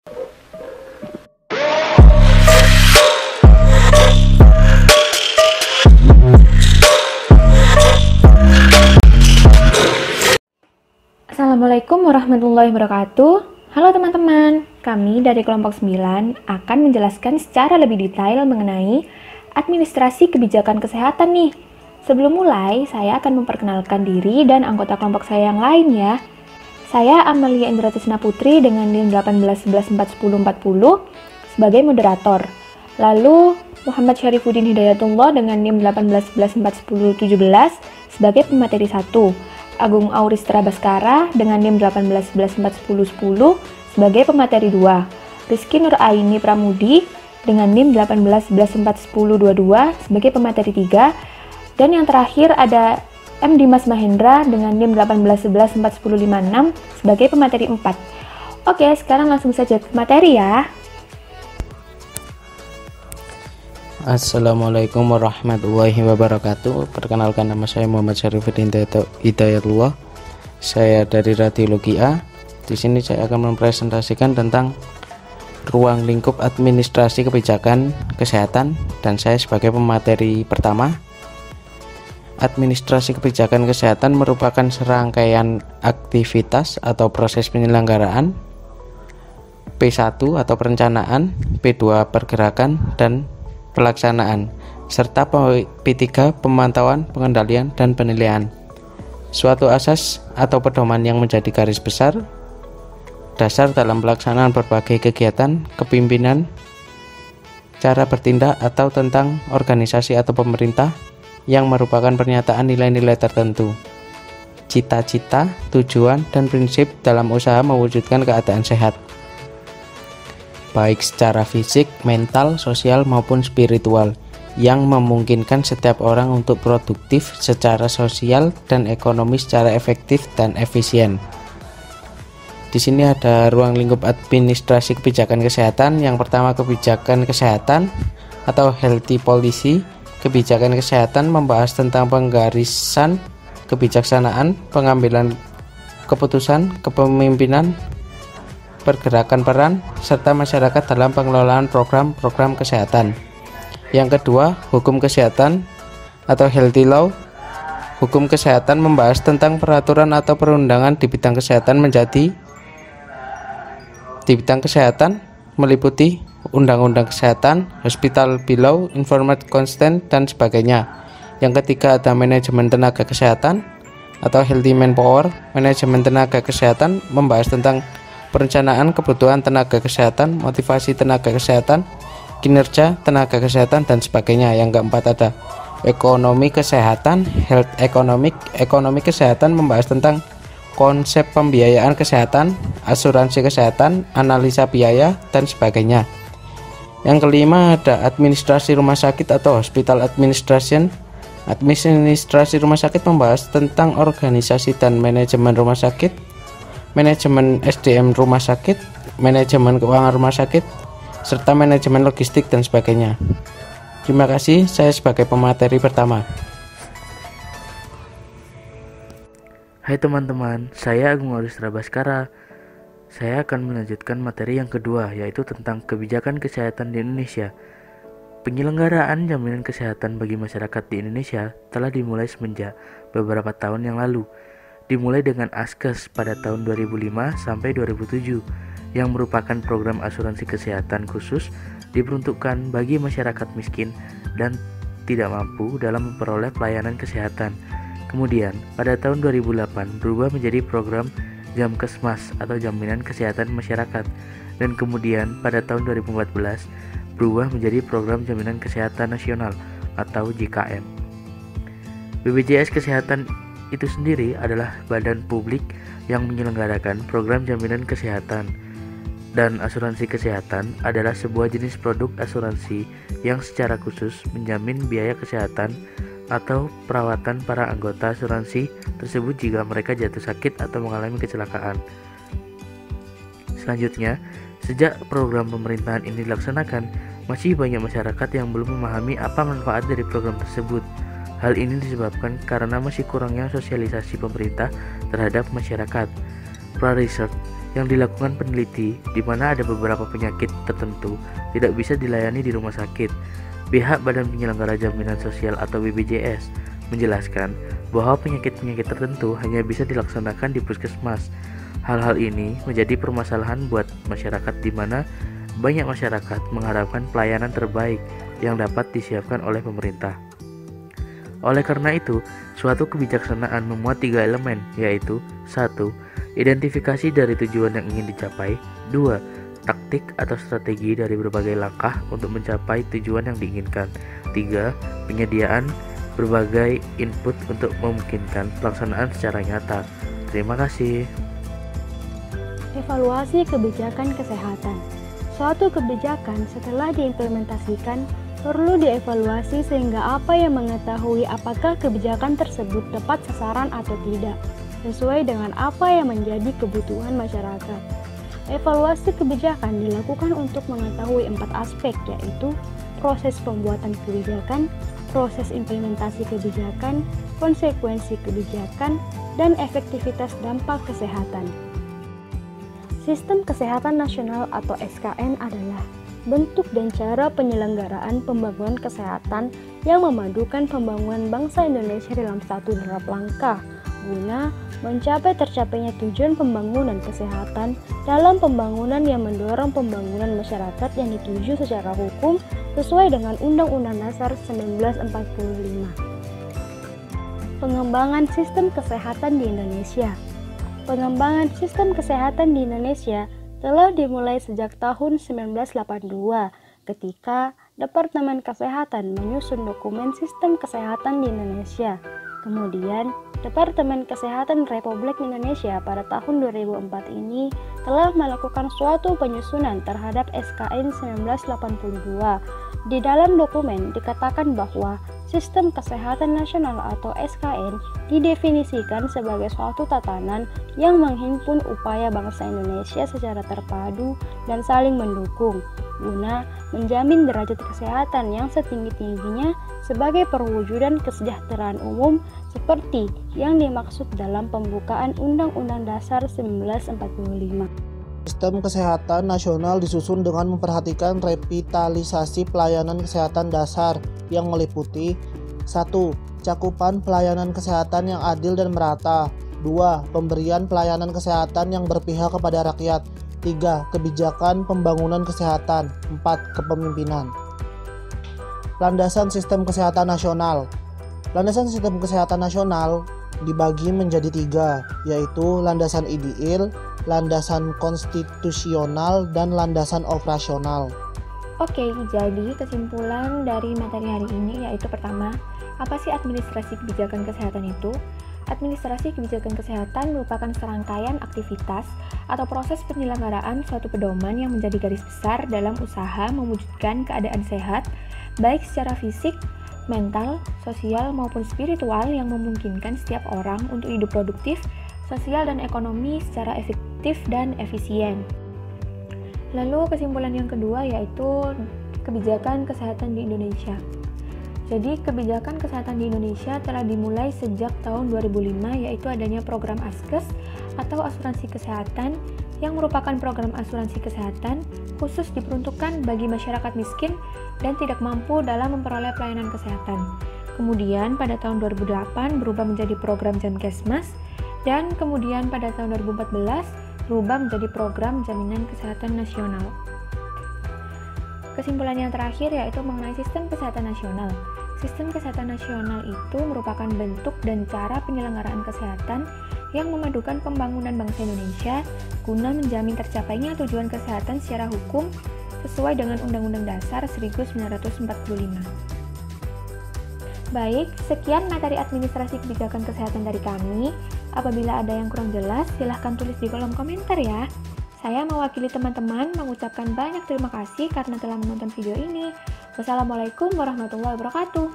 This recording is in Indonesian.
Assalamualaikum warahmatullahi wabarakatuh. Halo teman-teman, kami dari kelompok 9 akan menjelaskan secara lebih detail mengenai administrasi kebijakan kesehatan nih. Sebelum mulai, saya akan memperkenalkan diri dan anggota kelompok saya yang lain ya. Saya Amalia Indratisna Putri dengan NIM 18114040 sebagai moderator. Lalu Muhammad Syarifuddin Hidayatullah dengan NIM 18114017 sebagai pemateri 1. Agung Auristra Baskara dengan NIM 18114010 sebagai pemateri 2. Rizky Nur Aini Pramudi dengan NIM 18114022 sebagai pemateri 3. Dan yang terakhir ada M. Dimas Mahendra dengan NIM 18114056 sebagai pemateri 4. Oke, sekarang langsung saja ke materi ya. Assalamualaikum warahmatullahi wabarakatuh. Perkenalkan, nama saya Muhammad Syarifuddin Hidayatullah. Saya dari Radiologi A. Di sini saya akan mempresentasikan tentang ruang lingkup administrasi kebijakan kesehatan dan saya sebagai pemateri pertama. Administrasi kebijakan kesehatan merupakan serangkaian aktivitas atau proses penyelenggaraan, P1 atau perencanaan, P2 pergerakan dan pelaksanaan, serta P3 pemantauan, pengendalian, dan penilaian. Suatu asas atau pedoman yang menjadi garis besar dasar dalam pelaksanaan berbagai kegiatan kepimpinan, cara bertindak atau tentang organisasi atau pemerintah yang merupakan pernyataan nilai-nilai tertentu, cita-cita, tujuan, dan prinsip dalam usaha mewujudkan keadaan sehat, baik secara fisik, mental, sosial, maupun spiritual, yang memungkinkan setiap orang untuk produktif secara sosial dan ekonomi secara efektif dan efisien. Di sini ada ruang lingkup administrasi kebijakan kesehatan. Yang pertama, kebijakan kesehatan atau healthy policy. Kebijakan kesehatan membahas tentang penggarisan, kebijaksanaan, pengambilan keputusan, kepemimpinan, pergerakan peran, serta masyarakat dalam pengelolaan program-program kesehatan. Yang kedua, hukum kesehatan atau healthy law. Hukum kesehatan membahas tentang peraturan atau perundangan di bidang kesehatan meliputi undang-undang kesehatan, hospital law, information consent, dan sebagainya. Yang ketiga, ada manajemen tenaga kesehatan atau healthy manpower. Manajemen tenaga kesehatan membahas tentang perencanaan kebutuhan tenaga kesehatan, motivasi tenaga kesehatan, kinerja tenaga kesehatan, dan sebagainya. Yang keempat ada ekonomi kesehatan, health economic. Ekonomi kesehatan membahas tentang konsep pembiayaan kesehatan, asuransi kesehatan, analisa biaya, dan sebagainya. Yang kelima ada administrasi rumah sakit atau hospital administration. Administrasi rumah sakit membahas tentang organisasi dan manajemen rumah sakit, manajemen SDM rumah sakit, manajemen keuangan rumah sakit, serta manajemen logistik dan sebagainya. Terima kasih, saya sebagai pemateri pertama. Hai teman-teman, saya Agung Auristra Baskara. Saya akan melanjutkan materi yang kedua, yaitu tentang kebijakan kesehatan di Indonesia. Penyelenggaraan jaminan kesehatan bagi masyarakat di Indonesia telah dimulai semenjak beberapa tahun yang lalu. Dimulai dengan Askes pada tahun 2005 sampai 2007, yang merupakan program asuransi kesehatan khusus diperuntukkan bagi masyarakat miskin dan tidak mampu dalam memperoleh pelayanan kesehatan. Kemudian, pada tahun 2008 berubah menjadi program Jamkesmas atau Jaminan Kesehatan Masyarakat, dan kemudian pada tahun 2014 berubah menjadi Program Jaminan Kesehatan Nasional atau JKN. BPJS Kesehatan itu sendiri adalah badan publik yang menyelenggarakan program jaminan kesehatan, dan asuransi kesehatan adalah sebuah jenis produk asuransi yang secara khusus menjamin biaya kesehatan atau perawatan para anggota asuransi tersebut jika mereka jatuh sakit atau mengalami kecelakaan. Selanjutnya, sejak program pemerintahan ini dilaksanakan, masih banyak masyarakat yang belum memahami apa manfaat dari program tersebut. Hal ini disebabkan karena masih kurangnya sosialisasi pemerintah terhadap masyarakat. Pra-research yang dilakukan peneliti di mana ada beberapa penyakit tertentu tidak bisa dilayani di rumah sakit. Pihak Badan Penyelenggara Jaminan Sosial atau BPJS menjelaskan bahwa penyakit-penyakit tertentu hanya bisa dilaksanakan di puskesmas. Hal-hal ini menjadi permasalahan buat masyarakat di mana banyak masyarakat mengharapkan pelayanan terbaik yang dapat disiapkan oleh pemerintah. Oleh karena itu, suatu kebijaksanaan memuat 3 elemen, yaitu 1. Identifikasi dari tujuan yang ingin dicapai. 2. Taktik atau strategi dari berbagai langkah untuk mencapai tujuan yang diinginkan. 3. Penyediaan berbagai input untuk memungkinkan pelaksanaan secara nyata. Terima kasih. Evaluasi kebijakan kesehatan. Suatu kebijakan setelah diimplementasikan perlu dievaluasi sehingga apa yang mengetahui apakah kebijakan tersebut tepat sasaran atau tidak, sesuai dengan apa yang menjadi kebutuhan masyarakat. Evaluasi kebijakan dilakukan untuk mengetahui 4 aspek, yaitu proses pembuatan kebijakan, proses implementasi kebijakan, konsekuensi kebijakan, dan efektivitas dampak kesehatan. Sistem Kesehatan Nasional atau SKN adalah bentuk dan cara penyelenggaraan pembangunan kesehatan yang memadukan pembangunan bangsa Indonesia dalam satu derap langkah guna mencapai tercapainya tujuan pembangunan kesehatan dalam pembangunan yang mendorong pembangunan masyarakat yang dituju secara hukum sesuai dengan Undang-Undang Dasar 1945. Pengembangan sistem kesehatan di Indonesia. Pengembangan sistem kesehatan di Indonesia telah dimulai sejak tahun 1982 ketika Departemen Kesehatan menyusun dokumen sistem kesehatan di Indonesia. Kemudian, Departemen Kesehatan Republik Indonesia pada tahun 2004 ini telah melakukan suatu penyusunan terhadap SKN 1982. Di dalam dokumen dikatakan bahwa Sistem Kesehatan Nasional atau SKN didefinisikan sebagai suatu tatanan yang menghimpun upaya bangsa Indonesia secara terpadu dan saling mendukung, guna menjamin derajat kesehatan yang setinggi-tingginya sebagai perwujudan kesejahteraan umum seperti yang dimaksud dalam pembukaan Undang-Undang Dasar 1945. Sistem kesehatan nasional disusun dengan memperhatikan revitalisasi pelayanan kesehatan dasar yang meliputi 1. Cakupan pelayanan kesehatan yang adil dan merata. 2. Pemberian pelayanan kesehatan yang berpihak kepada rakyat. 3. Kebijakan pembangunan kesehatan. 4. Kepemimpinan. Landasan sistem kesehatan nasional. Landasan sistem kesehatan nasional dibagi menjadi 3, yaitu landasan ideal, landasan konstitusional, dan landasan operasional. Oke, jadi kesimpulan dari materi hari ini yaitu pertama, apa sih administrasi kebijakan kesehatan itu? Administrasi kebijakan kesehatan merupakan serangkaian aktivitas atau proses penyelenggaraan suatu pedoman yang menjadi garis besar dalam usaha mewujudkan keadaan sehat, baik secara fisik, mental, sosial, maupun spiritual yang memungkinkan setiap orang untuk hidup produktif, sosial, dan ekonomi secara efektif dan efisien. Lalu kesimpulan yang kedua yaitu kebijakan kesehatan di Indonesia. Jadi kebijakan kesehatan di Indonesia telah dimulai sejak tahun 2005 yaitu adanya program ASKES atau asuransi kesehatan yang merupakan program asuransi kesehatan khusus diperuntukkan bagi masyarakat miskin dan tidak mampu dalam memperoleh pelayanan kesehatan. Kemudian pada tahun 2008 berubah menjadi program Jamkesmas dan kemudian pada tahun 2014 berubah menjadi program Jaminan Kesehatan Nasional. Kesimpulan yang terakhir yaitu mengenai sistem kesehatan nasional. Sistem kesehatan nasional itu merupakan bentuk dan cara penyelenggaraan kesehatan yang memadukan pembangunan bangsa Indonesia guna menjamin tercapainya tujuan kesehatan secara hukum sesuai dengan Undang-Undang Dasar 1945. Baik, sekian materi administrasi kebijakan kesehatan dari kami. Apabila ada yang kurang jelas, silahkan tulis di kolom komentar ya. Saya mewakili teman-teman mengucapkan banyak terima kasih karena telah menonton video ini. Wassalamualaikum warahmatullahi wabarakatuh.